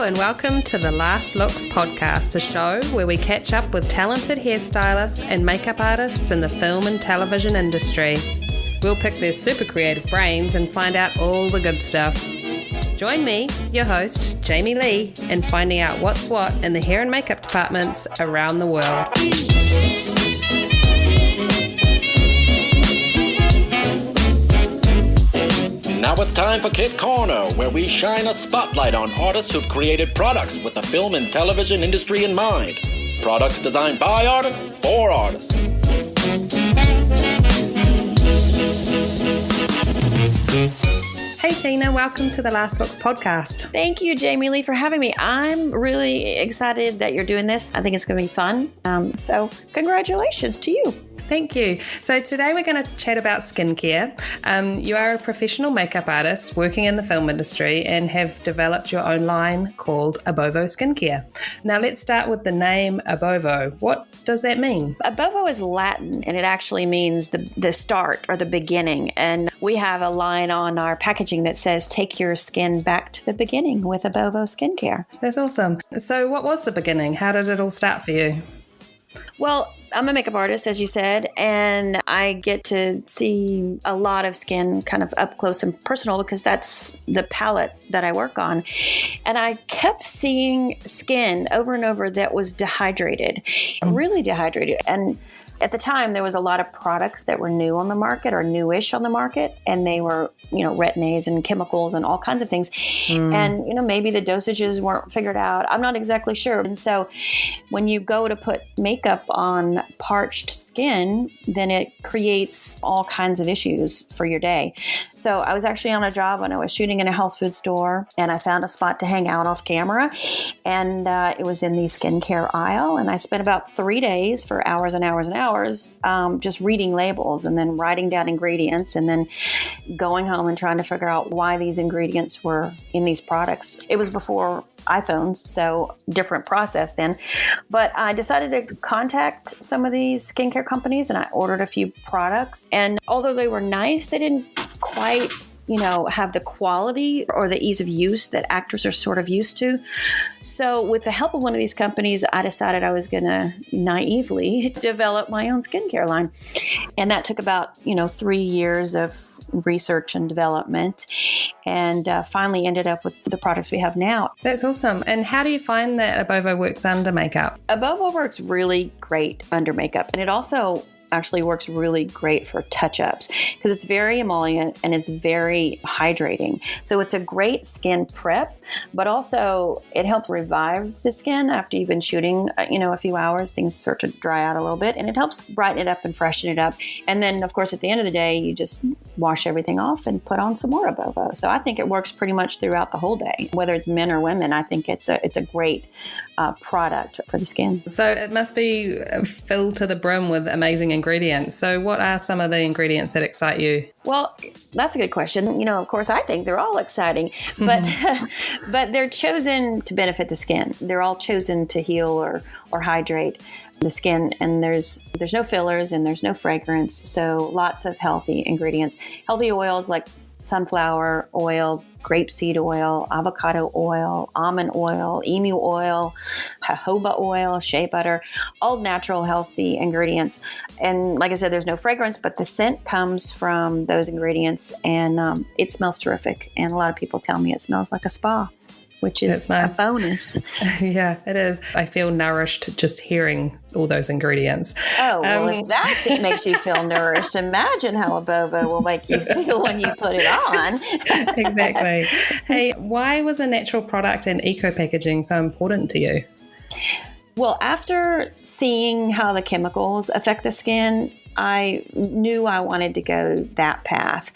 and welcome to the Last Looks podcast, a show where we catch up with talented hairstylists and makeup artists in the film and television industry. We'll pick their super creative brains and find out all the good stuff. Join me, your host, Jamie Lee, in finding out what's what in the hair and makeup departments around the world. Now it's time for Kit Corner, where we shine a spotlight on artists who've created products with the film and television industry in mind. Products designed by artists for artists. Hey Tina, welcome to the Last Looks podcast. Thank you, Jamie Lee, for having me. I'm really excited that you're doing this. I think it's going to be fun. So congratulations to you. Thank you. So today we're going to chat about skincare. You are a professional makeup artist working in the film industry and have developed your own line called AbOvo Skincare. Now let's start with the name AbOvo. What does that mean? AbOvo is Latin, and it actually means the start or the beginning. And we have a line on our packaging that says, take your skin back to the beginning with AbOvo Skincare. That's awesome. So what was the beginning? How did it all start for you? Well, I'm a makeup artist, as you said, and I get to see a lot of skin kind of up close and personal because that's the palette that I work on. And I kept seeing skin over and over that was dehydrated, really dehydrated. And at the time, there was a lot of products that were new on the market or newish on the market, and they were, retin-A's and chemicals and all kinds of things. And, maybe the dosages weren't figured out. I'm not exactly sure. And so when you go to put makeup on parched skin, then it creates all kinds of issues for your day. So I was actually on a job when I was shooting in a health food store, and I found a spot to hang out off camera. And it was in the skincare aisle. And I spent about 3 days for hours and hours and hours just reading labels and then writing down ingredients and then going home and trying to figure out why these ingredients were in these products. It was before iPhones, so different process then. But I decided to contact some of these skincare companies and I ordered a few products. And although they were nice, they didn't quite have the quality or the ease of use that actors are sort of used to. So with the help of one of these companies, I decided I was going to naively develop my own skincare line. And that took about, 3 years of research and development and finally ended up with the products we have now. That's awesome. And how do you find that AbOvo works under makeup? AbOvo works really great under makeup. And it also actually works really great for touch-ups because it's very emollient and it's very hydrating. So it's a great skin prep, but also it helps revive the skin after you've been shooting, a few hours. Things start to dry out a little bit and it helps brighten it up and freshen it up. And then, of course, at the end of the day, you just wash everything off and put on some more AbOvo. So I think it works pretty much throughout the whole day. Whether it's men or women, I think it's a great product for the skin. So it must be filled to the brim with amazing ingredients. So what are some of the ingredients that excite you? Well, that's a good question. Of course, I think they're all exciting, but but they're chosen to benefit the skin. They're all chosen to heal or hydrate the skin, and there's no fillers and there's no fragrance. So lots of healthy ingredients. Healthy oils like sunflower oil, grapeseed oil, avocado oil, almond oil, emu oil, jojoba oil, shea butter, all natural, healthy ingredients. And like I said, there's no fragrance, but the scent comes from those ingredients and it smells terrific. And a lot of people tell me it smells like a spa, which is nice. A bonus. Yeah, it is. I feel nourished just hearing all those ingredients. Oh, well, if that makes you feel nourished, imagine how AbOvo will make you feel when you put it on. Exactly. Hey, why was a natural product and eco packaging so important to you? Well, after seeing how the chemicals affect the skin, I knew I wanted to go that path.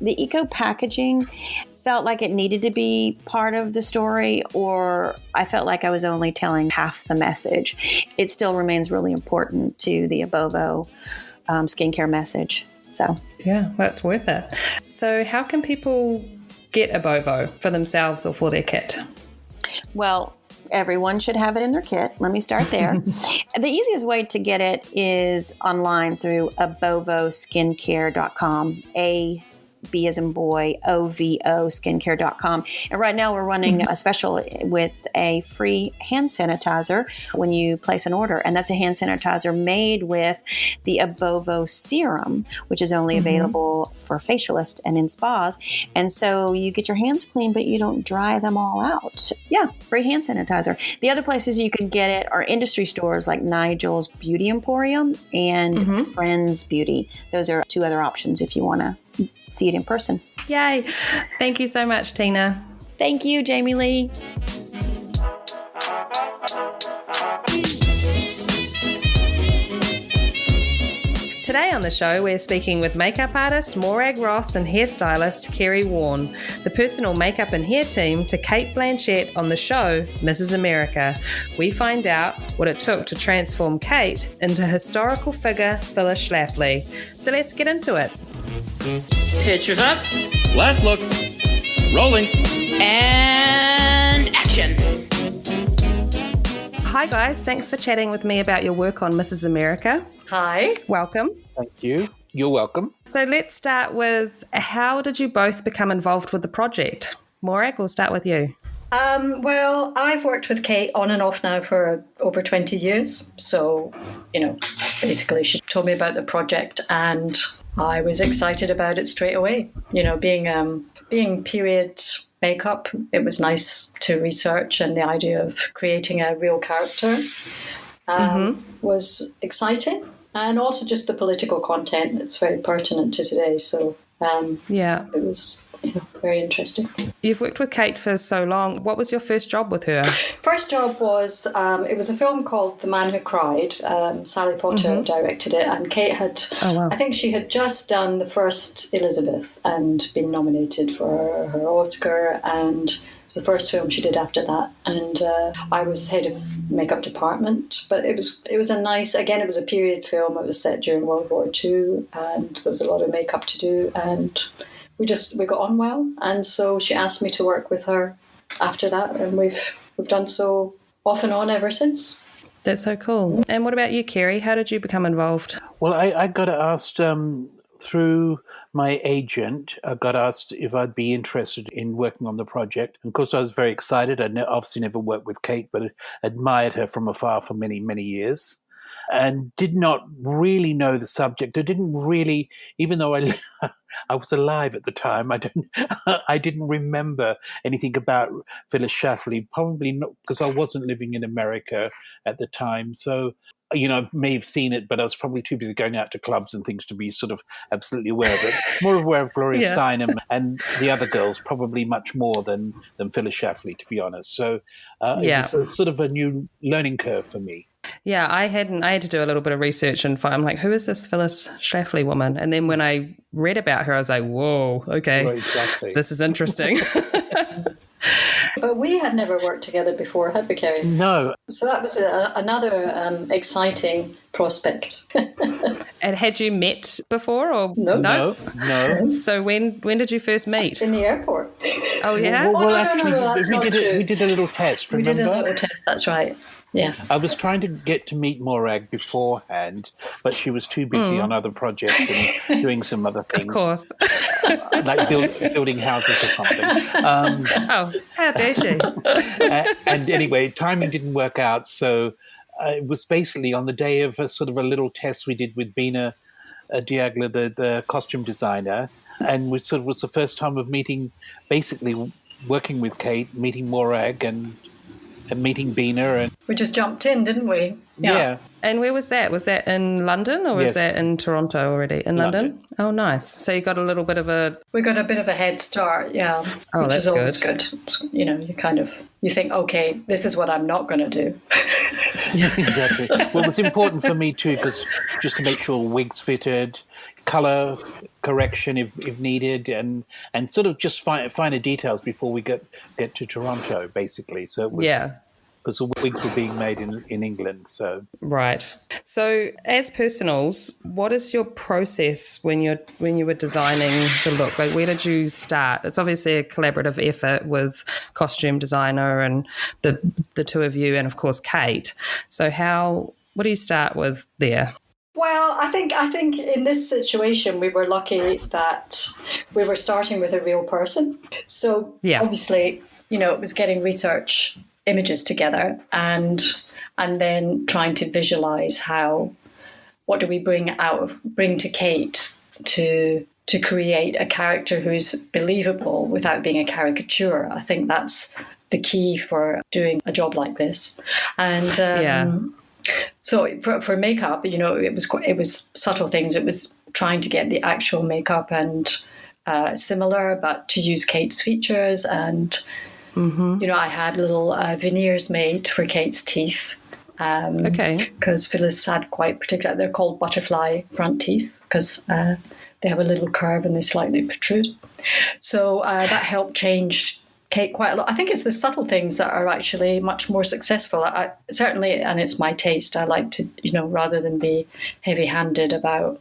The eco packaging felt like it needed to be part of the story, or I felt like I was only telling half the message. It still remains really important to the AbOvo skincare message. So yeah, that's worth it. So how can people get AbOvo for themselves or for their kit? Well, everyone should have it in their kit. Let me start there. The easiest way to get it is online through abovoskincare.com. B as in boy, OVO, skincare.com. And right now we're running a special with a free hand sanitizer when you place an order. And that's a hand sanitizer made with the AbOvo serum, which is only available for facialists and in spas. And so you get your hands clean, but you don't dry them all out. Yeah, free hand sanitizer. The other places you can get it are industry stores like Nigel's Beauty Emporium and Friends Beauty. Those are two other options if you want to see it in person. Yay. Thank you so much, Tina. Thank you, Jamie Lee. Today on the show, we're speaking with makeup artist Morag Ross and hairstylist Kerry Warren, the personal makeup and hair team to Cate Blanchett on the show Mrs. America. We find out what it took to transform Cate into historical figure Phyllis Schlafly. So let's get into it. Pictures up. Last looks. Rolling. And action. Hi guys, thanks for chatting with me about your work on Mrs. America. Hi. Welcome. Thank you. You're welcome. So let's start with, how did you both become involved with the project? Morag, we'll start with you. Well, I've worked with Cate on and off now for over 20 years. So, basically she told me about the project and I was excited about it straight away. Being period makeup, it was nice to research, and the idea of creating a real character was exciting. And also just the political content, it's very pertinent to today. So it was very interesting. You've worked with Cate for so long. What was your first job with her? First job was, it was a film called The Man Who Cried. Sally Potter directed it, and Cate had, I think she had just done the first Elizabeth and been nominated for her Oscar, and it was the first film she did after that. And I was head of makeup department, but it was a nice, again, it was a period film. It was set during World War II, and there was a lot of makeup to do, and we got on well, and so she asked me to work with her after that, and we've done so off and on ever since. That's so cool. And what about you, Kerry? How did you become involved? Well, I got asked through my agent. I got asked if I'd be interested in working on the project. And of course, I was very excited. I'd obviously never worked with Cate, but admired her from afar for many, many years. And did not really know the subject. I didn't really, even though I was alive at the time, I didn't remember anything about Phyllis Schlafly, probably not because I wasn't living in America at the time. So, I may have seen it, but I was probably too busy going out to clubs and things to be sort of absolutely aware of it. More aware of Gloria Steinem and the other girls, probably much more than Phyllis Schlafly, to be honest. So it was sort of a new learning curve for me. Yeah, I had to do a little bit of research and I'm like, who is this Phyllis Schlafly woman? And then when I read about her, I was like, whoa, okay, Right, exactly. This is interesting. But we had never worked together before, had we, Kerry? No. So that was another exciting prospect. And had you met before or No. So when did you first meet? In the airport. Oh yeah. Well, actually, that's not true. we did a little test, remember? We did a little test, that's right. Yeah. I was trying to get to meet Morag beforehand, but she was too busy on other projects and doing some other things. Of course. Like building houses or something. Oh, how dare she? And anyway, timing didn't work out. So it was basically on the day of a sort of a little test we did with Bina Diagla, the costume designer. And we sort of was the first time of meeting, basically working with Cate, meeting Morag and meeting Bina. And We just jumped in, didn't we? yeah. And where was that? Was that in London or was Yes. that in Toronto already? In London? Oh, nice. So you got a little bit of a... We got a bit of a head start, yeah. Oh, which that's is always good. good. You think, okay, this is what I'm not going to do. Exactly. Well, it's important for me too, because just to make sure wigs fitted, colour correction if needed, and sort of just finer details before we get to Toronto, basically. So it was, because the wigs were being made in England. So Right. So as personals, what is your process when you were designing the look? Like, where did you start? It's obviously a collaborative effort with costume designer and the two of you and, of course, Cate. So what do you start with there? Well, I think in this situation we were lucky that we were starting with a real person. So obviously, it was getting research images together and then trying to visualize what do we bring to Cate to create a character who's believable without being a caricature. I think that's the key for doing a job like this. And so for makeup, it was subtle things. It was trying to get the actual makeup and similar, but to use Cate's features. And, I had little veneers made for Cate's teeth. Because Phyllis had quite particular, they're called butterfly front teeth because they have a little curve and they slightly protrude. So that helped change Cate quite a lot. I think it's the subtle things that are actually much more successful. Certainly, and it's my taste, I like to, rather than be heavy-handed about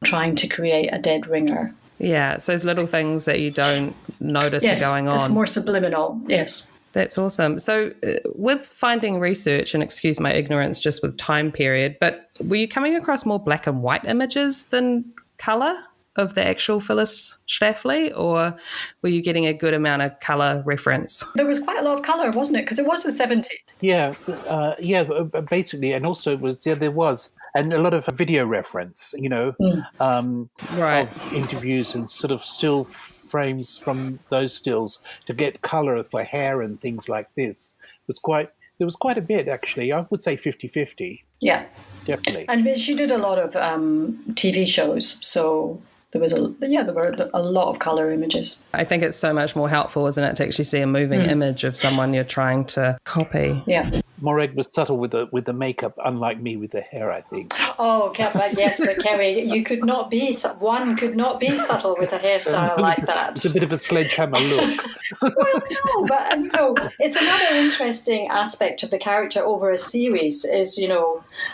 trying to create a dead ringer. Yeah, it's those little things that you don't notice are going on. It's more subliminal, yes. That's awesome. So with finding research, and excuse my ignorance just with time period, but were you coming across more black and white images than colour of the actual Phyllis Schlafly, or were you getting a good amount of colour reference? There was quite a lot of colour, wasn't it? Because it was the 70s. Yeah, basically, and also there was, and a lot of video reference, of interviews and sort of still frames from those stills to get colour for hair and things like this. There was quite a bit, actually. I would say 50-50. Yeah. Definitely. And she did a lot of TV shows, so there were a lot of colour images. I think it's so much more helpful, isn't it, to actually see a moving image of someone you're trying to copy. Yeah. Morag was subtle with the makeup, unlike me with the hair, I think. Oh, yes, but Kerry, one could not be subtle with a hairstyle like that. It's a bit of a sledgehammer look. Well, no, but it's another interesting aspect of the character over a series is,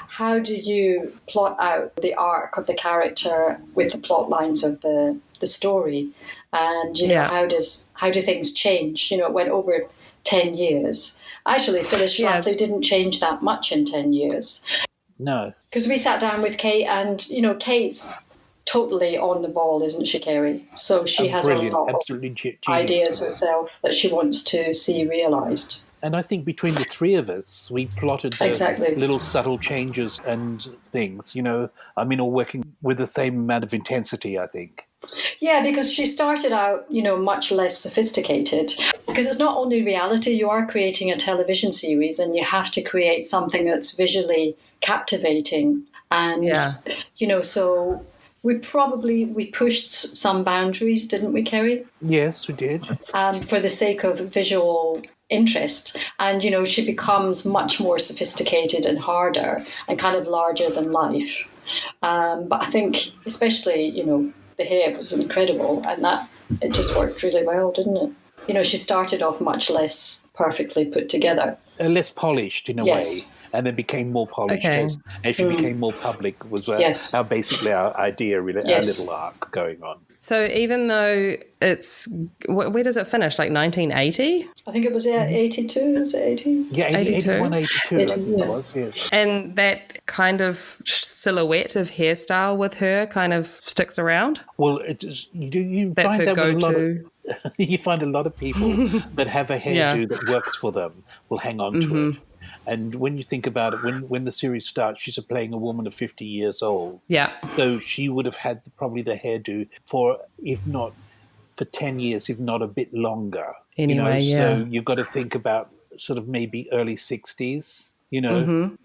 how do you plot out the arc of the character with the plot lines of the story? And, how do things change? It went over 10 years. Actually, Phyllis Schlafly didn't change that much in 10 years. No. Because we sat down with Cate and, Cate's totally on the ball, isn't she, Kerry? So she has a lot of ideas herself that she wants to see realised. And I think between the three of us, we plotted the little subtle changes and things, all working with the same amount of intensity, I think. Yeah, because she started out, much less sophisticated. Because it's not only reality, you are creating a television series and you have to create something that's visually captivating. And, so we pushed some boundaries, didn't we, Kerry? Yes, we did. For the sake of visual interest. And, she becomes much more sophisticated and harder and kind of larger than life. But I think especially, the hair was incredible and that it just worked really well, didn't it? She started off much less perfectly put together. Less polished in a way. And then became more polished as she became more public was basically our idea, really, our little arc going on. So even though it's, where does it finish, like 1980? I think it was 82, is it 80? Yeah, 81, 82, I think it was, yes. And that kind of silhouette of hairstyle with her kind of sticks around? Well, you that's find her that go-to. You find a lot of people that have a hairdo that works for them will hang on to it. And when you think about it, when the series starts, she's playing a woman of 50 years old. Yeah. So she would have had probably the hairdo for, if not for 10 years, if not a bit longer. Anyway, So you've got to think about sort of maybe early 60s.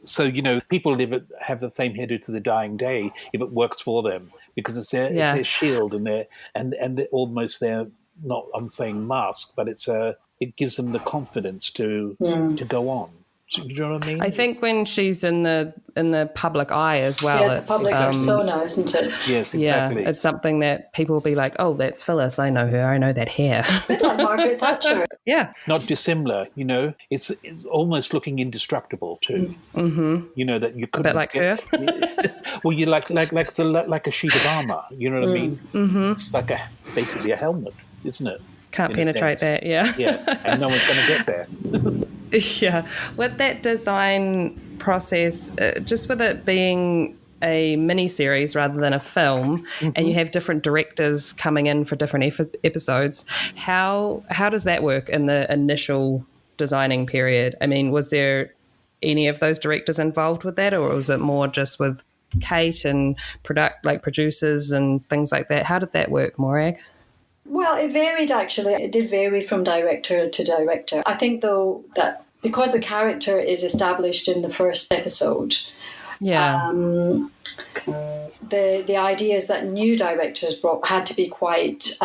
So people have the same hairdo to the dying day if it works for them because it's their shield and they're almost their, not I'm saying mask, but it gives them the confidence to go on. You know what I mean? I think when she's in the public eye as well, it's a public persona, isn't it? Yes, exactly. Yeah, it's something that people will be like, "Oh, that's Phyllis. I know her. I know that hair." A bit like Margaret Thatcher. Yeah, not dissimilar. It's almost looking indestructible too. Mm-hmm. That you could a bit like her. Well, you like a sheet of armor. You know what I mean? Mm-hmm. It's like basically a helmet, isn't it? Can't penetrate that. Yeah. Yeah, and no one's going to get there. Yeah. With that design process, just with it being a miniseries rather than a film, and you have different directors coming in for different episodes, how does that work in the initial designing period? I mean, was there any of those directors involved with that, or was it more just with Cate and producers and things like that? How did that work, Morag? Well, it varied actually. It did vary from director to director. I think though that because the character is established in the first episode, the idea is that new directors had to be quite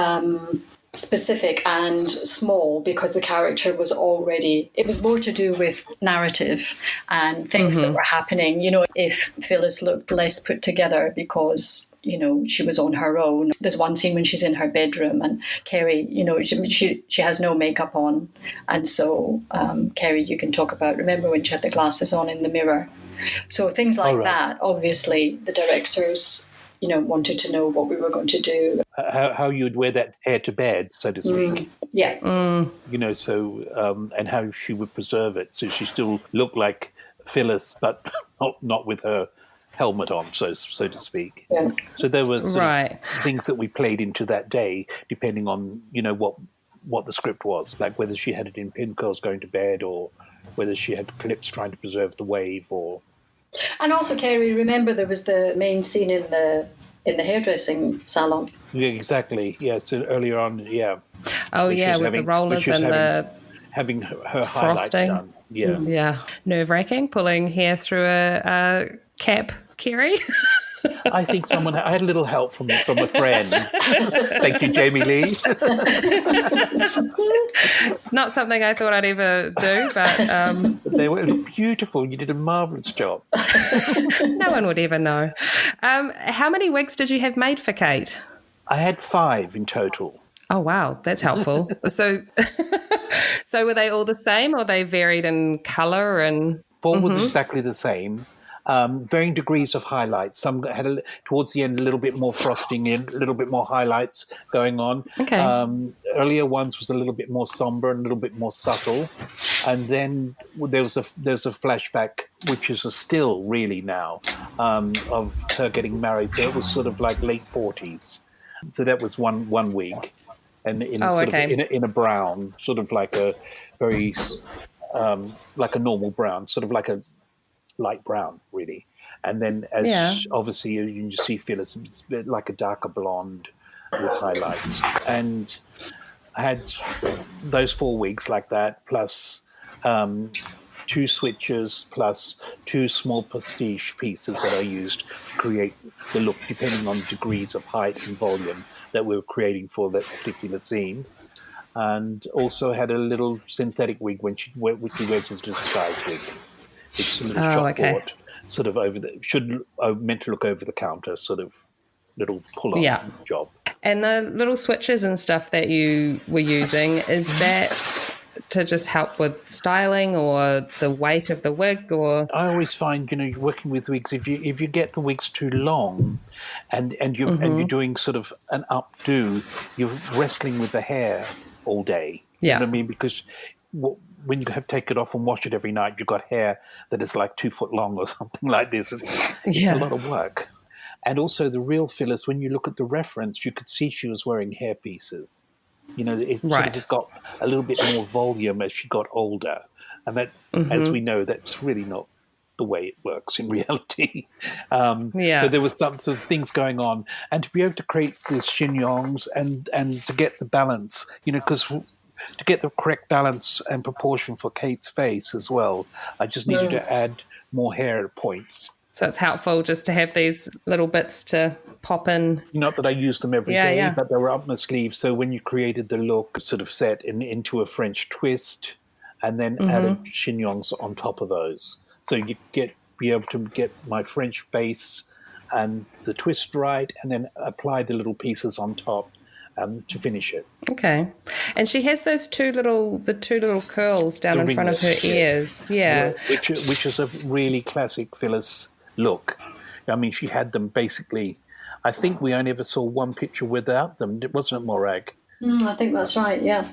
specific and small because the character was already, it was more to do with narrative and things that were happening. You know, if Phyllis looked less put together because, you know, she was on her own. There's one scene when she's in her bedroom and Kerry, you know, she has no makeup on. And so, Kerry, you can talk about, remember when she had the glasses on in the mirror? So things like that, obviously the directors, you know, wanted to know what we were going to do. How you'd wear that hair to bed, so to speak. You know, so, and how she would preserve it. So she still looked like Phyllis, but not with her helmet on, so to speak. Yeah. So there was things that we played into that day, depending on, you know, what the script was, like whether she had it in pin curls going to bed or whether she had clips trying to preserve the wave or... And also, Kerry, remember there was the main scene in the hairdressing salon. Yeah, exactly. Yeah, so earlier on, Oh, yeah, with the rollers and having her frosting. Highlights done. Yeah. Nerve-wracking, pulling hair through a cap, Kerry. I think I had a little help from a friend. Thank you, Jamie Lee. Not something I thought I'd ever do, but... They were beautiful. You did a marvellous job. No one would ever know. How many wigs did you have made for Cate? I had 5 in total. Oh, wow. That's helpful. So were they all the same or they varied in colour? And 4 was exactly the same. Varying degrees of highlights. Some had towards the end a little bit more frosting in, a little bit more highlights going on. Okay. Earlier ones was a little bit more somber and a little bit more subtle, and then there's a flashback, which is a still really now of her getting married. So it was sort of like late 40s. So that was one wig, and in a brown, sort of like a very like a normal brown, sort of like a light brown, really. And then obviously you can see Phyllis like a darker blonde with highlights. And I had those 4 wigs like that, plus 2 switches, plus 2 small pastiche pieces that I used to create the look, depending on degrees of height and volume that we were creating for that particular scene. And also had a little synthetic wig which she wears as a disguise wig. It's a little chalkboard, sort of meant to look over the counter, sort of little pull-on job. And the little switches and stuff that you were using, is that to just help with styling or the weight of the wig? Or I always find, you know, working with wigs, if you get the wigs too long, and you're doing sort of an updo, you're wrestling with the hair all day. You know what I mean? Because when you have to take it off and wash it every night, you've got hair that is like 2 foot long or something like this. It's a lot of work. And also the real Phyllis, when you look at the reference, you could see she was wearing hair pieces. You know, it sort of got a little bit more volume as she got older. And that, as we know, that's really not the way it works in reality. So there was some sort of things going on. And to be able to create these chignons and to get the balance, you know, because... to get the correct balance and proportion for Cate's face as well, I just needed to add more hair points. So it's helpful just to have these little bits to pop in. Not that I use them every day, but they were up my sleeve. So when you created the look, sort of set into a French twist, and then added chignons on top of those. So you be able to get my French base and the twist right, and then apply the little pieces on top. To finish it. Okay. And she has those two little curls down in front of her ears. Yeah. Which is a really classic Phyllis look. I mean, she had them basically, I think we only ever saw one picture without them, wasn't it, Morag? I think that's right, yeah.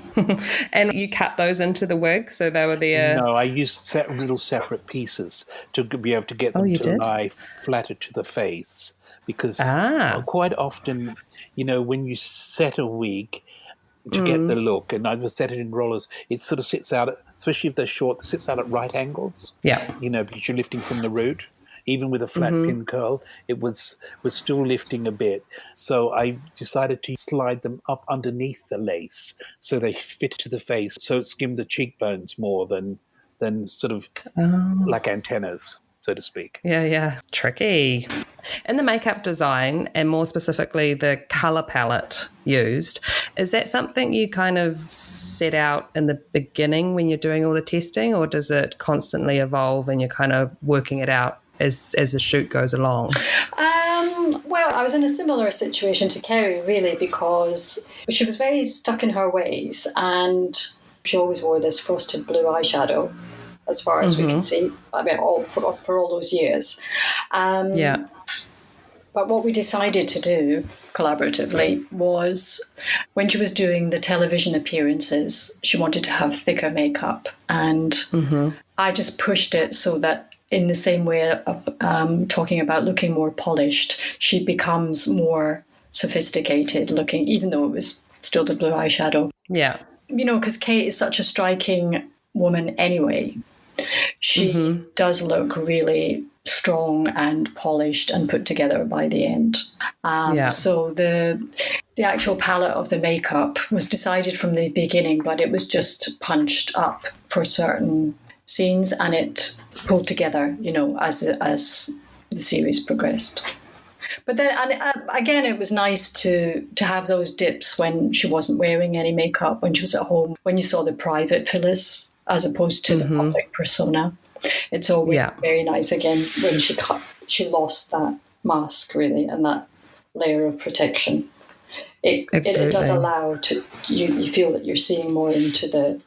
And you cut those into the wig, so they were there? No, I used little separate pieces to be able to get them to lie flatter to the face, because quite often, when you set a wig to get the look, and I would set it in rollers, it sort of sits out, especially if they're short, it sits out at right angles. Yeah. Because you're lifting from the root. Even with a flat pin curl, it was still lifting a bit. So I decided to slide them up underneath the lace so they fit to the face, so it skimmed the cheekbones more than sort of like antennas, so to speak. Yeah. Tricky. In the makeup design, and more specifically the colour palette used, is that something you kind of set out in the beginning when you're doing all the testing, or does it constantly evolve and you're kind of working it out as the shoot goes along? Well, I was in a similar situation to Kerry, really, because she was very stuck in her ways, and she always wore this frosted blue eyeshadow, as far as we can see. I mean, for all those years. But what we decided to do collaboratively was, when she was doing the television appearances, she wanted to have thicker makeup, and I just pushed it so that, in the same way of talking about looking more polished, she becomes more sophisticated looking, even though it was still the blue eyeshadow. Yeah. Because Kate is such a striking woman anyway. She does look really strong and polished and put together by the end. So the actual palette of the makeup was decided from the beginning, but it was just punched up for certain scenes, and it pulled together, as the series progressed. But then, again, it was nice to have those dips when she wasn't wearing any makeup, when she was at home, when you saw the private Phyllis as opposed to the public persona. It's always very nice again when she lost that mask, really, and that layer of protection. It does allow you feel that you're seeing more into the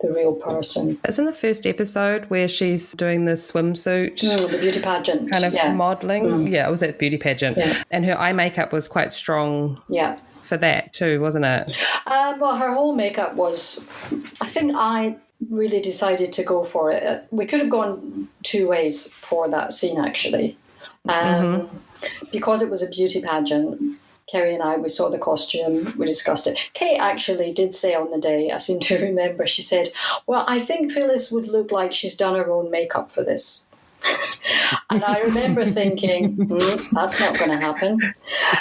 real person. Isn't the first episode where she's doing the swimsuit? The beauty pageant. Kind of modelling. Yeah, it was at the beauty pageant. Yeah. And her eye makeup was quite strong for that too, wasn't it? Well, her whole makeup was, I think I really decided to go for it. We could have gone two ways for that scene, actually. Because it was a beauty pageant, Kerry and I, we saw the costume, we discussed it. Kate actually did say on the day, I seem to remember, she said, well, I think Phyllis would look like she's done her own makeup for this. And I remember thinking, that's not going to happen.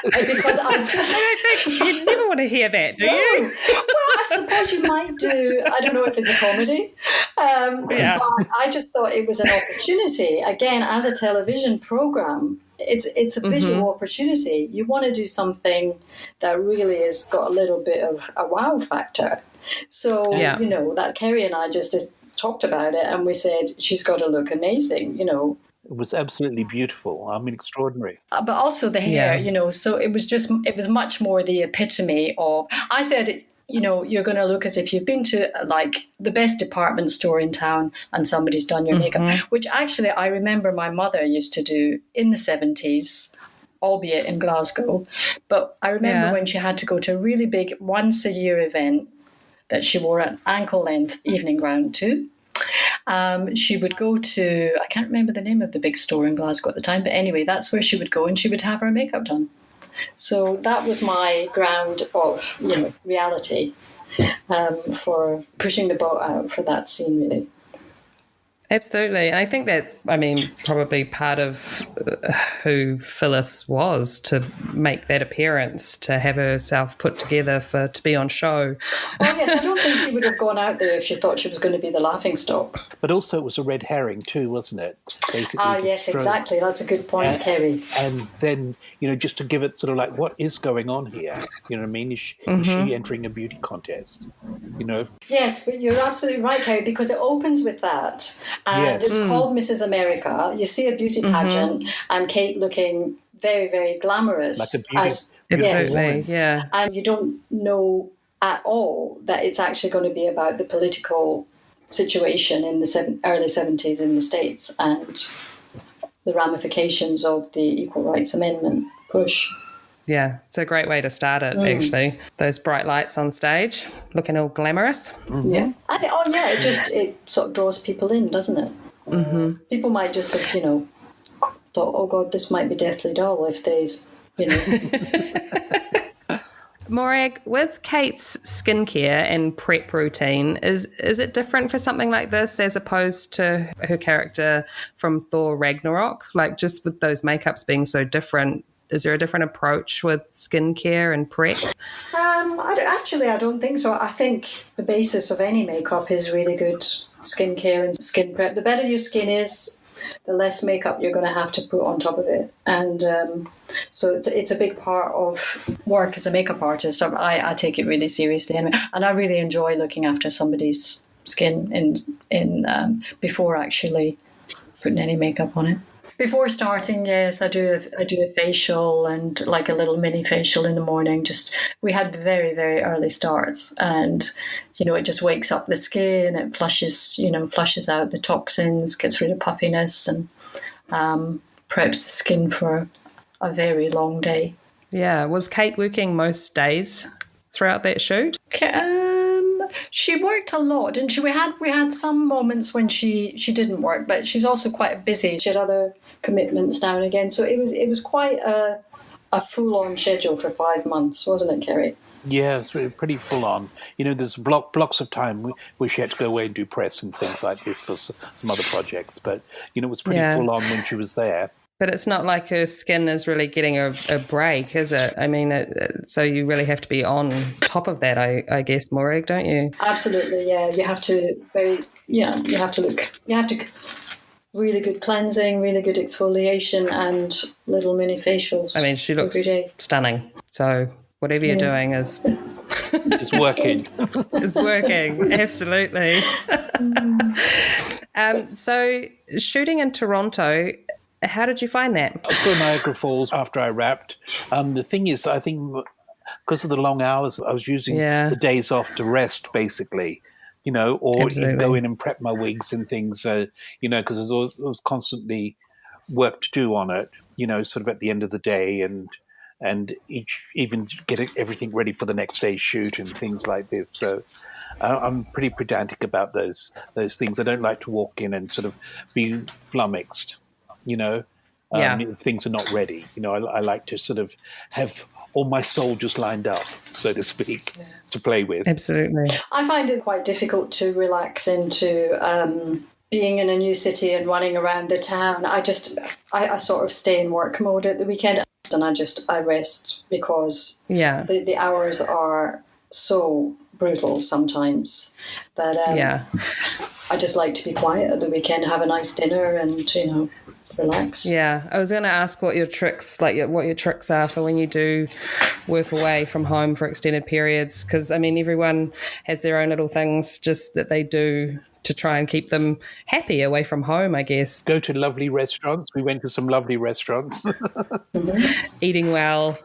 Because I think you never want to hear that, do you? Well, I suppose you might do. I don't know if it's a comedy. But I just thought it was an opportunity. Again, as a television program, it's a visual opportunity. You want to do something that really has got a little bit of a wow factor. So, that Kerry and I just talked about it, and we said, she's got to look amazing, It was absolutely beautiful. I mean, extraordinary. But also the hair, so it was much more the epitome of, I said, you're going to look as if you've been to like the best department store in town and somebody's done your makeup, which actually I remember my mother used to do in the 70s, albeit in Glasgow. But I remember when she had to go to a really big once-a-year event that she wore an ankle-length evening gown to. She would go to, I can't remember the name of the big store in Glasgow at the time, but anyway, that's where she would go, and she would have her makeup done. So that was my ground of, reality for pushing the boat out for that scene, really. Absolutely. And I think that's, probably part of who Phyllis was, to make that appearance, to have herself put together to be on show. Oh, yes. I don't think she would have gone out there if she thought she was going to be the laughingstock. But also it was a red herring too, wasn't it? Basically. Yes, exactly. That's a good point, Kerry. And then, just to give it sort of like, what is going on here? You know what I mean? Is she entering a beauty contest? Yes, but you're absolutely right, Kerry, because it opens with that. And it's called Mrs. America. You see a beauty pageant and Kate looking very, very glamorous. Like a beauty. Absolutely, yeah. And you don't know at all that it's actually going to be about the political situation in the early 70s in the States and the ramifications of the Equal Rights Amendment push. Yeah, it's a great way to start it, actually. Those bright lights on stage, looking all glamorous. Mm-hmm. Yeah. It sort of draws people in, doesn't it? Mm-hmm. People might just have, thought, oh God, this might be deathly dull if they, Morag, with Kate's skincare and prep routine, is it different for something like this as opposed to her character from Thor Ragnarok? Like, just with those makeups being so different, is there a different approach with skincare and prep? I don't think so. I think the basis of any makeup is really good skincare and skin prep. The better your skin is, the less makeup you're going to have to put on top of it. And so it's a big part of work as a makeup artist. I take it really seriously. And I really enjoy looking after somebody's skin in before actually putting any makeup on it. Before starting, yes, I do a facial and like a little mini facial in the morning. We had very, very early starts, and it just wakes up the skin, it flushes out the toxins, gets rid of puffiness, and preps the skin for a very long day. Yeah, was Kate working most days throughout that shoot? She worked a lot, didn't she? We had some moments when she didn't work, but she's also quite busy. She had other commitments now and again, so it was quite a full-on schedule for 5 months, wasn't it, Kerry? Yeah, it's pretty full on. There's blocks of time where she had to go away and do press and things like this for some other projects, but it was pretty full on when she was there. But it's not like her skin is really getting a break, is it? I mean, so you really have to be on top of that, I guess, Morag, don't you? Absolutely, yeah. You have to really good cleansing, really good exfoliation, and little mini facials. I mean, she looks stunning. So whatever you're doing is... It's working. It's working, absolutely. So shooting in Toronto... How did you find that? I saw Niagara Falls after I wrapped. The thing is, I think because of the long hours, I was using the days off to rest, basically, or go in and prep my wigs and things, because there was constantly work to do on it, sort of at the end of the day and even getting everything ready for the next day's shoot and things like this. So I'm pretty pedantic about those things. I don't like to walk in and sort of be flummoxed. If things are not ready. I like to sort of have all my soldiers lined up, so to speak, to play with. Absolutely. I find it quite difficult to relax into being in a new city and running around the town. I sort of stay in work mode at the weekend, and I rest because the hours are so brutal sometimes that I just like to be quiet at the weekend, have a nice dinner, and relax. Yeah, I was going to ask what your tricks are for when you do work away from home for extended periods, because I mean everyone has their own little things just that they do to try and keep them happy away from home, I guess. Go to lovely restaurants. We went to some lovely restaurants. Eating well.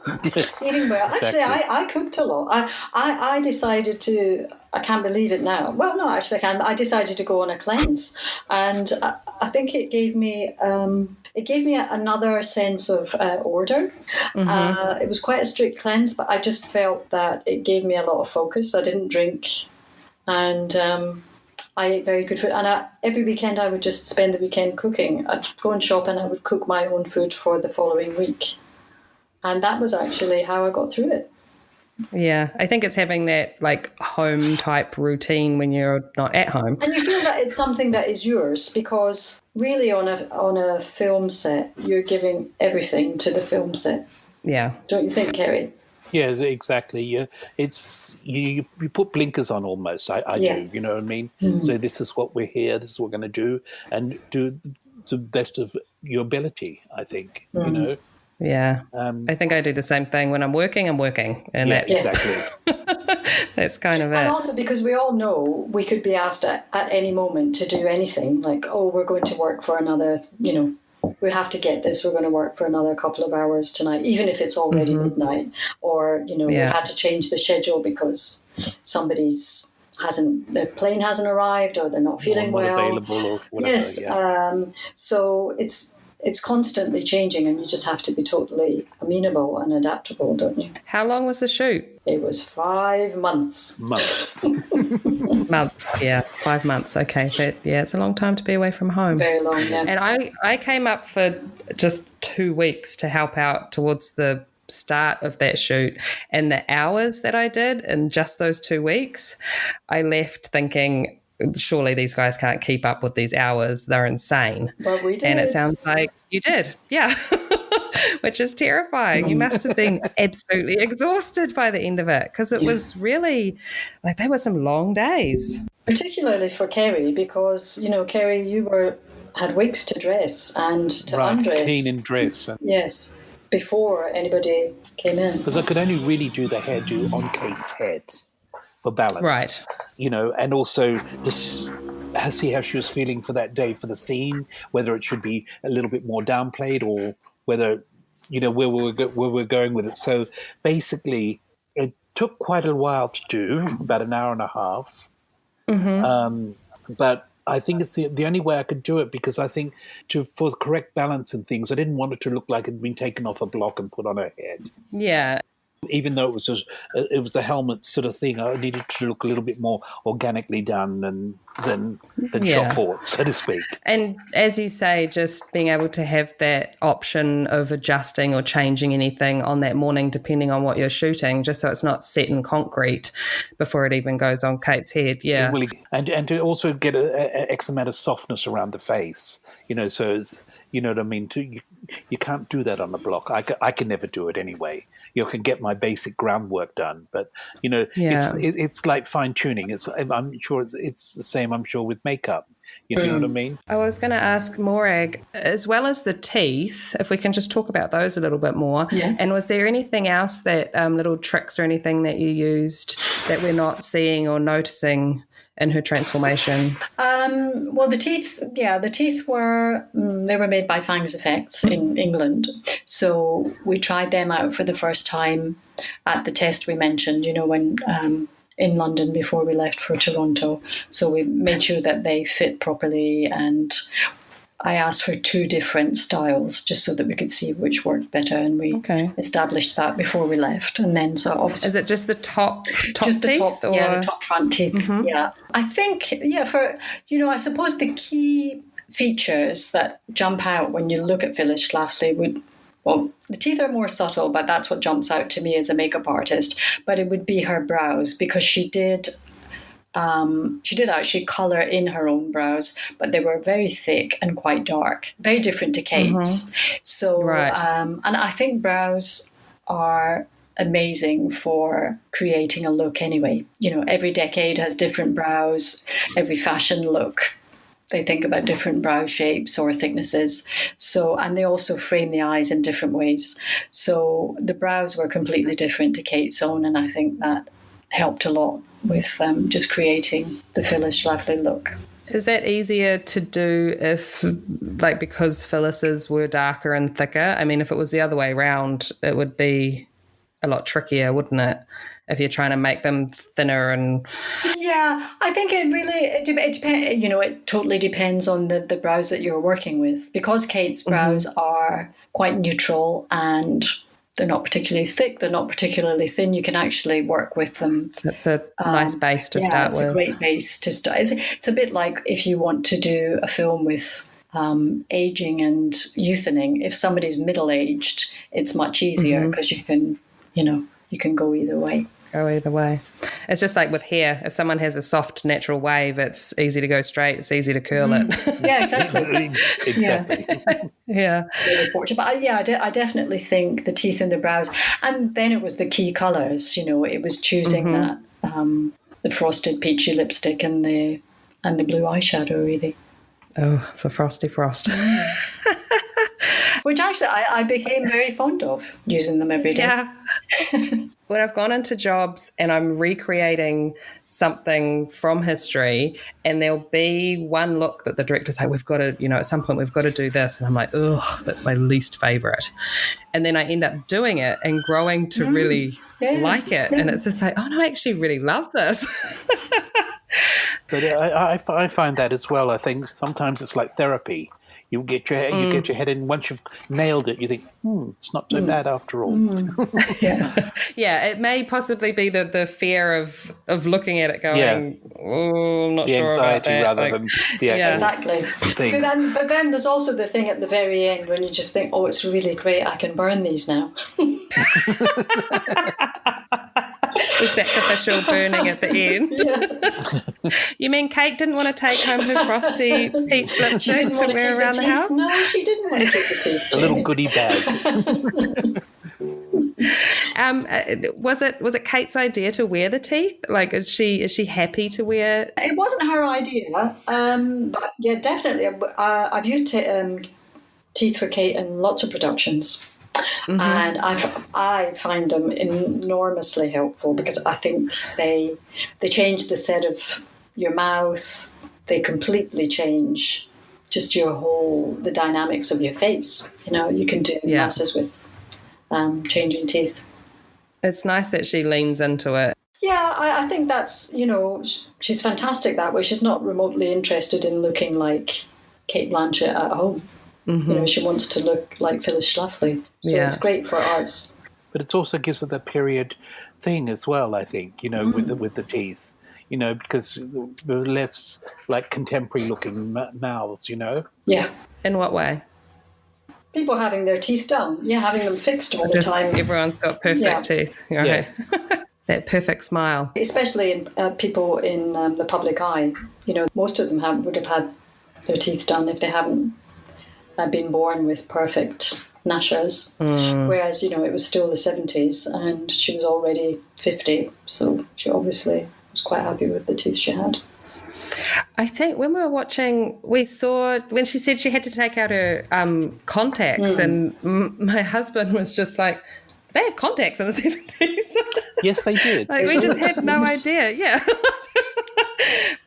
Eating well. Exactly. Actually, I cooked a lot. I decided to, I can't believe it now. Well, no, actually I can. I decided to go on a cleanse. And I think it gave me another sense of order. Mm-hmm. It was quite a strict cleanse, but I just felt that it gave me a lot of focus. I didn't drink. And I ate very good food, and every weekend I would just spend the weekend cooking. I'd go and shop and I would cook my own food for the following week. And that was actually how I got through it. Yeah, I think it's having that like home type routine when you're not at home. And you feel that it's something that is yours, because really on a film set, you're giving everything to the film set. Yeah. Don't you think, Kerry? Yes, exactly. It's you put blinkers on almost. I do. You know what I mean? Mm-hmm. So this is what we're here. This is what we're going to do, and do to the best of your ability. I think. Mm-hmm. Yeah, I think I do the same thing. When I'm working, and that's exactly. That's kind of it. And also because we all know we could be asked at any moment to do anything. Like, oh, we're going to work for another. We have to get this. We're going to work for another couple of hours tonight, even if it's already midnight, or we've had to change the schedule because their plane hasn't arrived, or they're not feeling well. Available or whatever. Yes. So it's constantly changing, and you just have to be totally amenable and adaptable, don't you? How long was the shoot? It was 5 months. Months. Months, yeah. 5 months. Okay. So, yeah, it's a long time to be away from home. Very long, yeah. And I came up for just 2 weeks to help out towards the start of that shoot, and the hours that I did in just those 2 weeks, I left thinking, surely these guys can't keep up with these hours. They're insane. But we did. And it sounds like you did. Yeah. Which is terrifying. You must have been absolutely exhausted by the end of it, because it was really, like, they were some long days. Particularly for Kerry, because, Kerry, you had wigs to dress and to undress. Clean and dress. Yes, before anybody came in. Because I could only really do the hairdo on Kate's head for balance. Right. And also see how she was feeling for that day for the scene, whether it should be a little bit more downplayed or whether, where we're going with it. So basically, it took quite a while to do, about an hour and a half. Mm-hmm. But I think it's the only way I could do it, because I think for the correct balance and things, I didn't want it to look like it had been taken off a block and put on her head. Yeah. Even though it was a helmet sort of thing, I needed to look a little bit more organically done than shop bought, so to speak. And as you say, just being able to have that option of adjusting or changing anything on that morning, depending on what you're shooting, just so it's not set in concrete before it even goes on Kate's head. Yeah. Really, and to also get a X amount of softness around the face, so it's, you know what I mean? You can't do that on the block. I can never do it anyway. You can get my basic groundwork done, but it's like fine tuning. I'm sure it's the same. I'm sure with makeup. You know what I mean? I was going to ask Morag, as well as the teeth, if we can just talk about those a little bit more. Yeah. And was there anything else that little tricks or anything that you used that we're not seeing or noticing in her transformation? Well, the teeth were they were made by Fangs Effects in England. So we tried them out for the first time at the test we mentioned, when in London before we left for Toronto. So we made sure that they fit properly, and I asked for 2 different styles just so that we could see which worked better, and we established that before we left. And then obviously, is it just the top just the teeth? Top, or? Yeah, the top front teeth. Mm-hmm. Yeah, I think for I suppose the key features that jump out when you look at Phyllis Schlafly the teeth are more subtle, but that's what jumps out to me as a makeup artist. But it would be her brows, because she did actually colour in her own brows, but they were very thick and quite dark, very different to Kate's. Mm-hmm. So, and I think brows are amazing for creating a look anyway. Every decade has different brows, every fashion look. They think about different brow shapes or thicknesses. So, and they also frame the eyes in different ways. So the brows were completely different to Kate's own, and I think that helped a lot with just creating the Phyllis Schlafly look. Is that easier to do because Phyllis's were darker and thicker? I mean, if it was the other way around, it would be a lot trickier, wouldn't it? If you're trying to make them thinner and... Yeah, I think it depends. It totally depends on the brows that you're working with. Because Kate's brows are quite neutral and they're not particularly thick, they're not particularly thin, you can actually work with them. So it's a nice base to start with. Yeah, it's a great base to start. It's a bit like if you want to do a film with aging and youthening. If somebody's middle-aged, it's much easier because you can go either way. It's just like with hair. If someone has a soft natural wave, it's easy to go straight. It's easy to curl it. Yeah, exactly. Yeah. Really fortunate. But I definitely think the teeth and the brows. And then it was the key colours. It was choosing that the frosted peachy lipstick and the blue eyeshadow, really. Oh, for Frosty Frost. Which actually I became very fond of, using them every day. Yeah. When I've gone into jobs and I'm recreating something from history, and there'll be one look that the director's like, we've got to, at some point we've got to do this. And I'm like, ugh, that's my least favourite. And then I end up doing it and growing to really like it. Yeah. And it's just like, oh no, I actually really love this. But I find that as well. I think sometimes it's like therapy. you get your head in. Once you've nailed it, you think, it's not so bad after all. Yeah, it may possibly be the fear of looking at it going, oh, I'm not sure about that. The anxiety rather than the actual Exactly. thing. But then there's also the thing at the very end when you just think, oh, it's really great, I can burn these now. The sacrificial burning at the end. Yeah. You mean Kate didn't want to take home her frosty peach lipstick to wear around the house? No, she didn't want to keep the teeth. A little goodie bag. Was it Kate's idea to wear the teeth? Like, is she happy to wear? It wasn't her idea, but yeah, definitely. I've used teeth for Kate in lots of productions. And I find them enormously helpful because I think they change the set of your mouth. They completely change just the dynamics of your face. You know, you can do masses with changing teeth. It's nice that she leans into it. Yeah, I think that's, she's fantastic that way. She's not remotely interested in looking like Cate Blanchett at home. She wants to look like Phyllis Schlafly. So it's great for arts. But it also gives her that period thing as well, I think, with the teeth, because they're less like contemporary looking mouths, Yeah. In what way? People having their teeth done. Yeah, having them fixed all the time. Everyone's got perfect teeth. Right? Yeah. That perfect smile. Especially in, people in the public eye. Most of them would have had their teeth done if they haven't been born with perfect gnashers, whereas it was still the 70s and she was already 50, so she obviously was quite happy with the teeth she had. I think when we were watching, we saw when she said she had to take out her contacts, and my husband was just like, they have contacts in the 70s. Yes, they did. Like, we just had no idea. Yeah.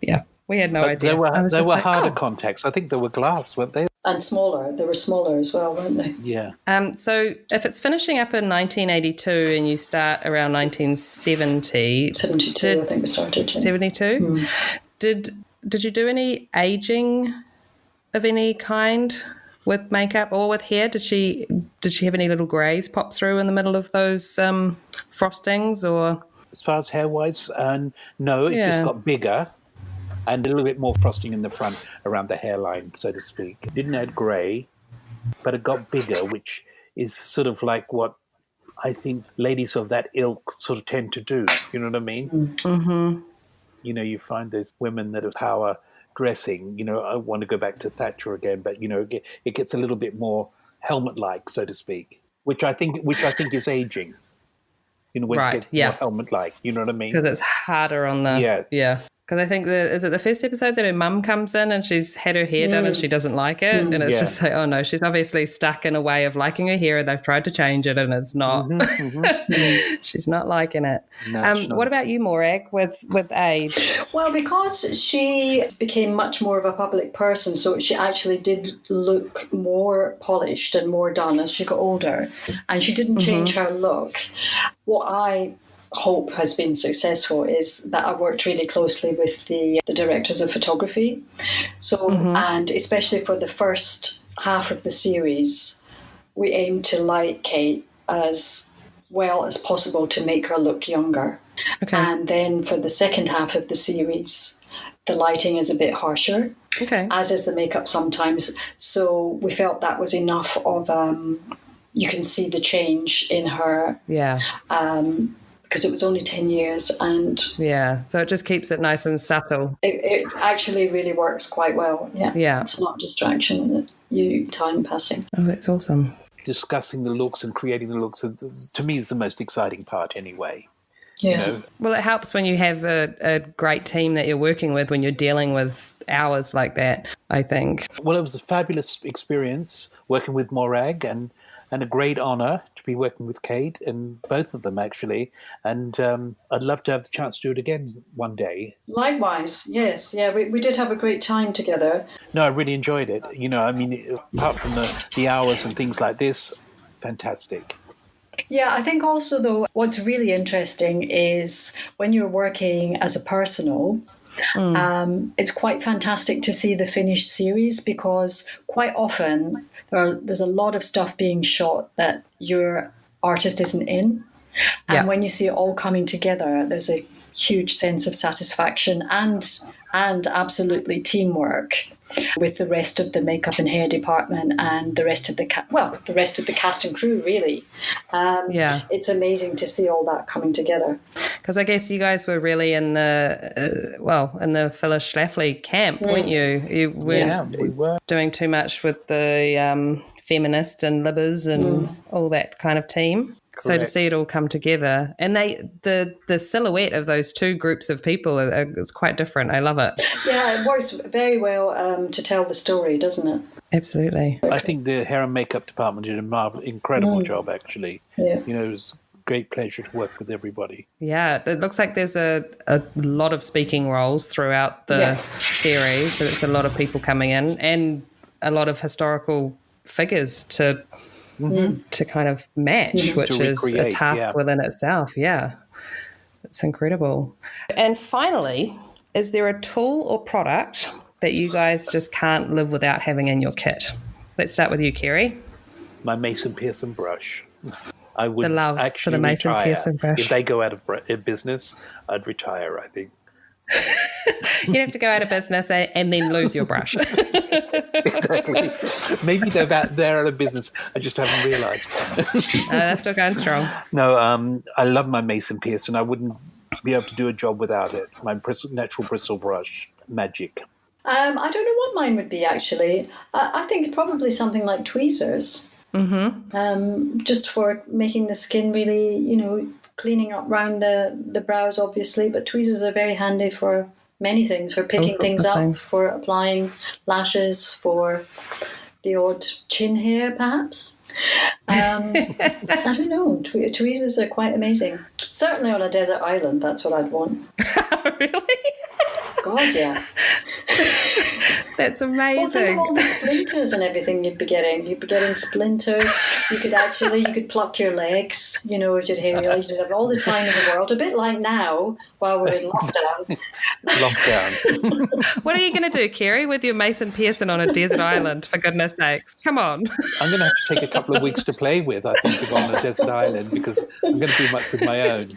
Yeah, we had no idea. They were harder contacts. I think they were glass, weren't they? And smaller. They were smaller as well, weren't they? Yeah. So if it's finishing up in 1982 and you start around 1970... 72, I think we started. 72? Did you do any aging of any kind with makeup or with hair? Did she have any little greys pop through in the middle of those frostings? Or as far as hair-wise, no, it just got bigger. And a little bit more frosting in the front around the hairline, so to speak. It didn't add grey, but it got bigger, which is sort of like what I think ladies of that ilk sort of tend to do. You know what I mean? Mm-hmm. You find those women that have power dressing. I want to go back to Thatcher again, but it gets a little bit more helmet-like, so to speak, which I think is aging. When it gets more helmet-like. You know what I mean? Because it's harder on the Because I think, is it the first episode that her mum comes in and she's had her hair done and she doesn't like it? And it's just like, oh no, she's obviously stuck in a way of liking her hair and they've tried to change it and it's not. She's not liking it. No, what about you, Morag, with age? Well, because she became much more of a public person, so she actually did look more polished and more done as she got older. And she didn't change her look. What I hope has been successful is that I worked really closely with the directors of photography. So, and especially for the first half of the series, we aimed to light Kate as well as possible to make her look younger. Okay. And then for the second half of the series, the lighting is a bit harsher, as is the makeup sometimes. So we felt that was enough of, you can see the change in her. Yeah. Because it was only 10 years and... Yeah, so it just keeps it nice and subtle. It actually really works quite well, yeah. It's not distraction, time passing. Oh, that's awesome. Discussing the looks and creating the looks, to me, is the most exciting part anyway. Yeah. Well, it helps when you have a great team that you're working with when you're dealing with hours like that, I think. Well, it was a fabulous experience working with Morag and a great honour to be working with Kate, and both of them actually. And I'd love to have the chance to do it again one day. Likewise, yes. Yeah, we did have a great time together. No, I really enjoyed it. Apart from the hours and things like this, fantastic. Yeah, I think also, though, what's really interesting is when you're working as a personal, It's quite fantastic to see the finished series because quite often there's a lot of stuff being shot that your artist isn't in. And when you see it all coming together, there's a huge sense of satisfaction and absolutely teamwork with the rest of the makeup and hair department and the rest of the cast and crew, really. It's amazing to see all that coming together. Because I guess you guys were really in the Phyllis Schlafly camp, weren't you? You weren't we were doing too much with the feminists and libbers and all that kind of team. So to see it all come together, and the silhouette of those two groups of people is quite different. I love it. Yeah, it works very well to tell the story, doesn't it? Absolutely. I think the hair and makeup department did a incredible job, actually. Yeah. It was a great pleasure to work with everybody. Yeah, it looks like there's a lot of speaking roles throughout the series. So it's a lot of people coming in and a lot of historical figures to kind of match, which is a task within itself. Yeah, it's incredible. And finally, is there a tool or product that you guys just can't live without having in your kit? Let's start with you, Kerry. My Mason Pearson brush. I would the love actually for the Mason retire. Pearson brush. If they go out of business, I'd retire, I think. You'd have to go out of business and then lose your brush. Exactly. Maybe they're out of business. I just haven't realised. They're still going strong. No, I love my Mason Pearson. I wouldn't be able to do a job without it. My natural bristle brush, magic. I don't know what mine would be, actually. I think probably something like tweezers. Just for making the skin really, cleaning up around the brows, obviously, but tweezers are very handy for many things, for picking things up, for applying lashes, for the odd chin hair, perhaps. I don't know. Tweezers are quite amazing. Certainly on a desert island, that's what I'd want. Really? God, yeah. That's amazing. Well, think of all the splinters and everything you'd be getting. You'd be getting splinters. You could pluck your legs, if you'd hairy legs. You'd have all the time in the world. A bit like now, while we're in lockdown. What are you going to do, Kerry, with your Mason Pearson on a desert island, for goodness sakes? Come on. I'm going to have to take a couple of weeks to play with, I think, if I'm on a desert island, because I'm going to do much with my own.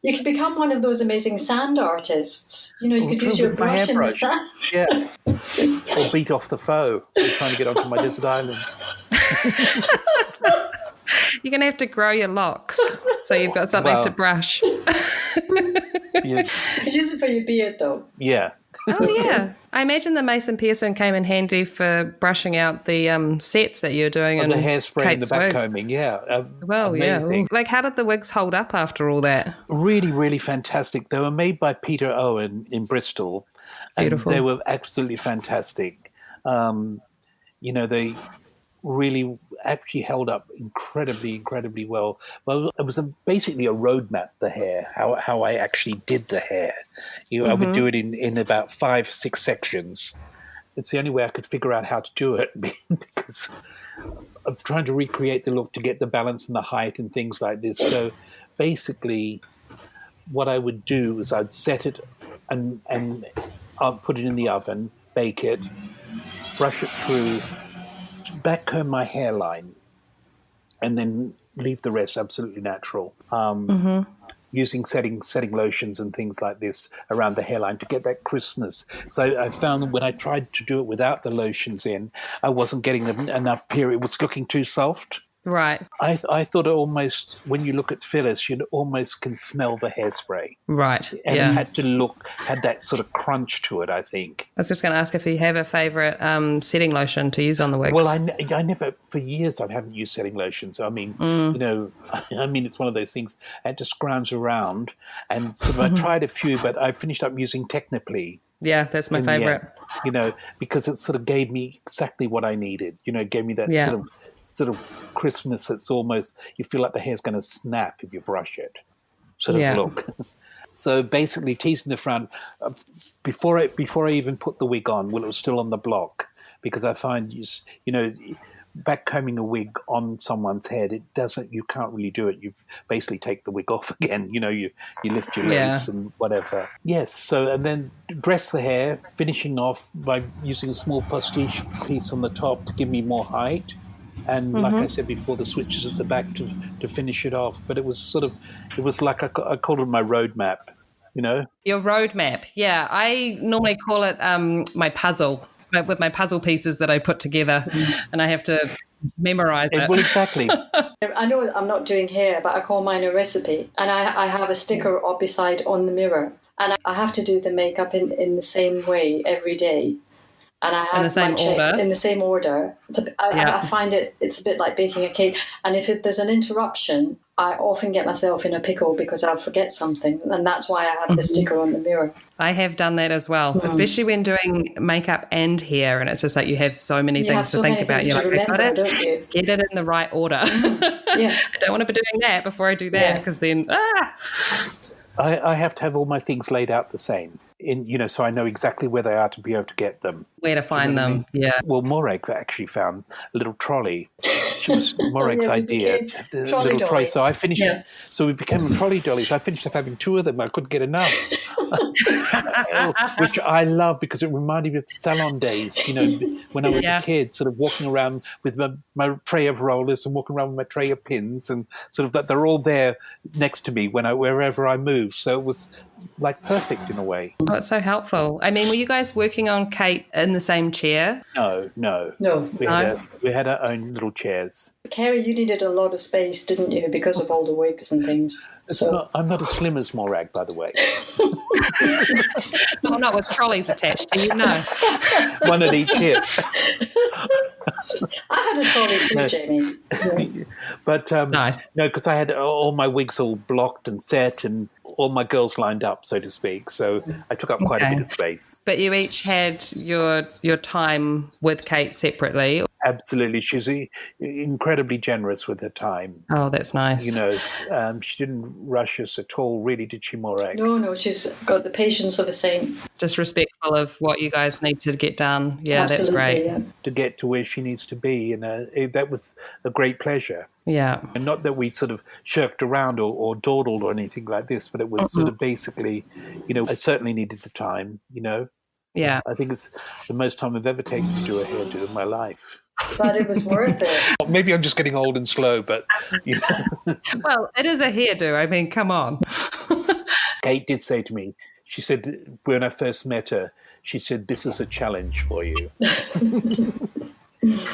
You could become one of those amazing sand artists. You could use your brush in the sand. Yeah. Or beat off the foe trying to get onto my desert island. You're going to have to grow your locks so you've got something to brush. Yes. You could use it for your beard, though. Yeah. Oh, yeah. I imagine the Mason Pearson came in handy for brushing out the sets that you're doing. And the hairspray and the backcombing, amazing. Yeah. Like, how did the wigs hold up after all that? Really, really fantastic. They were made by Peter Owen in Bristol. Beautiful. And they were absolutely fantastic. They really actually held up incredibly well. Well, it was basically a roadmap, the hair, how I actually did the hair. I would do it in about 5-6 sections. It's the only way I could figure out how to do it because of trying to recreate the look to get the balance and the height and things like this. So basically what I would do is I'd set it and I'll put it in the oven, bake it, brush it through, backcomb my hairline, and then leave the rest absolutely natural. Using setting lotions and things like this around the hairline to get that crispness. So I found that when I tried to do it without the lotions in, I wasn't getting enough period. It was looking too soft. Right. I thought almost, when you look at Phyllis, you almost can smell the hairspray. Right. And it had that sort of crunch to it, I think. I was just going to ask if you have a favourite setting lotion to use on the wigs. Well, I never, for years, I haven't used setting lotions. I mean, it's one of those things. I had to scrounge around, and sort of I tried a few, but I finished up using Techniply. Yeah, that's my favourite. Because it sort of gave me exactly what I needed. It gave me that sort of crispness that's almost, you feel like the hair's going to snap if you brush it sort of look. So basically teasing the front, before I even put the wig on, it was still on the block, because I find, backcombing a wig on someone's head, you can't really do it. You basically take the wig off again. You lift your lace and whatever. Yes. So, and then dress the hair, finishing off by using a small pastiche piece on the top to give me more height. And like I said before, the switches at the back to finish it off. But it was like I called it my roadmap, Your roadmap, yeah. I normally call it my puzzle, with my puzzle pieces that I put together, and I have to memorize it. Well, exactly. I know I'm not doing hair, but I call mine a recipe. And I have a sticker up beside on the mirror. And I have to do the makeup in the same way every day. And I have in the same order. I find it's a bit like baking a cake. And if there's an interruption, I often get myself in a pickle because I'll forget something. And that's why I have the sticker on the mirror. I have done that as well, especially when doing makeup and hair. And it's just like you have so many things to think about. You're like, I got it. Get it in the right order. I don't want to be doing that before I do that because then, I have to have all my things laid out the same, so I know exactly where they are to be able to get them. Where to find them, yeah. Well, Morag actually found a little trolley. It was Morag's idea. The little trolley. So I finished it. So we became trolley dollies. I finished up having 2 of them. I couldn't get enough, which I love because it reminded me of the salon days, when I was a kid, sort of walking around with my tray of rollers and walking around with my tray of pins and sort of that they're all there next to me wherever I move. So it was like perfect in a way. Oh, it's so helpful. I mean, were you guys working on Cate in the same chair? No. We had our own little chairs. Kerry, you needed a lot of space, didn't you, because of all the wigs and things? I'm not as slim as Morag, by the way. Well, not with trolleys attached to you, no. One at each hip. I had a trolley too, Jamie. But nice. No, because I had all my wigs all blocked and set and all my girls lined up, so to speak. So I took up quite a bit of space. But you each had your time with Cate separately. Absolutely. She's incredibly generous with her time. Oh, that's nice. She didn't rush us at all, really, did she, Morag? No, she's got the patience of a saint. Just respectful of what you guys need to get done. Yeah, absolutely, that's great. Yeah. To get to where she needs to be. That was a great pleasure. Yeah. And not that we sort of shirked around or dawdled or anything like this, but it was sort of basically, I certainly needed the time, Yeah. I think it's the most time I've ever taken to do a hairdo in my life. But it was worth it. Maybe I'm just getting old and slow, but Well, it is a hairdo. I mean, come on. Cate did say to me, she said when I first met her, she said, "This is a challenge for you."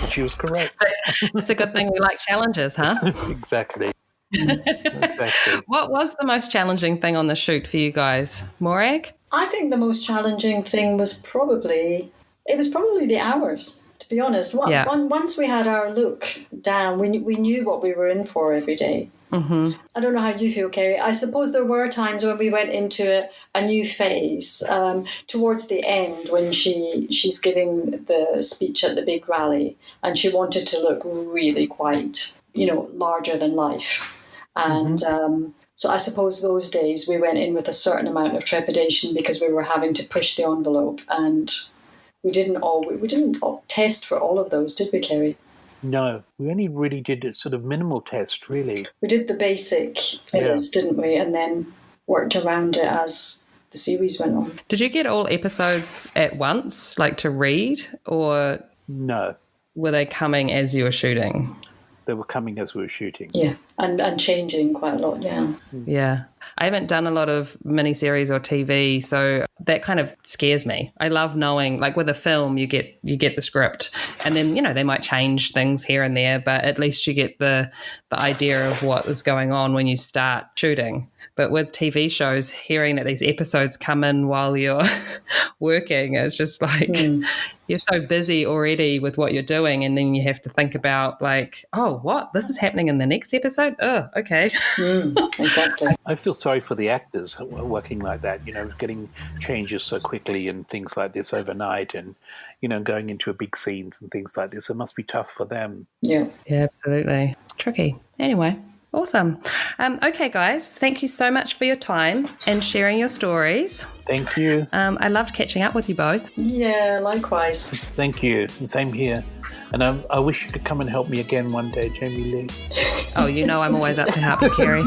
She was correct. So it's a good thing we like challenges, huh? Exactly. Exactly. What was the most challenging thing on the shoot for you guys, Morag? I think the most challenging thing was probably the hours. To be honest, once we had our look down, we knew what we were in for every day. Mm-hmm. I don't know how you feel, Kerry. I suppose there were times when we went into a new phase towards the end when she's giving the speech at the big rally and she wanted to look really quite, larger than life. And so I suppose those days we went in with a certain amount of trepidation because we were having to push the envelope, and we didn't all test for all of those, did we, Kerry? No, we only really did a sort of minimal test, really. We did the basic fillers, didn't we? And then worked around it as the series went on. Did you get all episodes at once, like to read, or no? Were they coming as you were shooting? They were coming as we were shooting. Yeah, and changing quite a lot, yeah. Yeah. I haven't done a lot of miniseries or TV, so that kind of scares me. I love knowing, like with a film, you get the script and then, they might change things here and there, but at least you get the idea of what is going on when you start shooting. But with TV shows, hearing that these episodes come in while you're working, it's just like you're so busy already with what you're doing, and then you have to think about like, oh, what? This is happening in the next episode? Oh, okay. Exactly. I feel sorry for the actors working like that, getting changes so quickly and things like this overnight and, going into big scenes and things like this. It must be tough for them. Yeah. Yeah, absolutely. Tricky. Anyway. Awesome. Okay, guys, thank you so much for your time and sharing your stories. Thank you. I loved catching up with you both. Yeah, likewise. Thank you. Same here. And I wish you could come and help me again one day, Jamie Lee. Oh, you know I'm always up to help you, Kerry.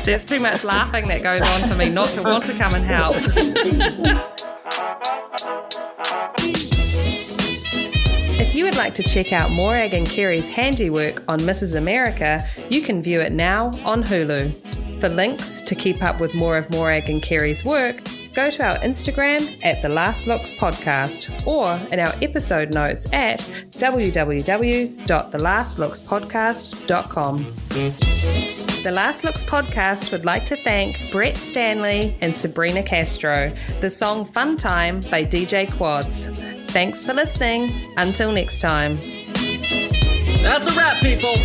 There's too much laughing that goes on for me not to want to come and help. If you would like to check out Morag and Kerry's handiwork on Mrs. America, you can view it now on Hulu. For links to keep up with more of Morag and Kerry's work, go to our Instagram at The Last Looks Podcast or in our episode notes at www.thelastlookspodcast.com. The Last Looks Podcast would like to thank Brett Stanley and Sabrina Castro. The song Fun Time by DJ Quads. Thanks for listening. Until next time. That's a wrap, people.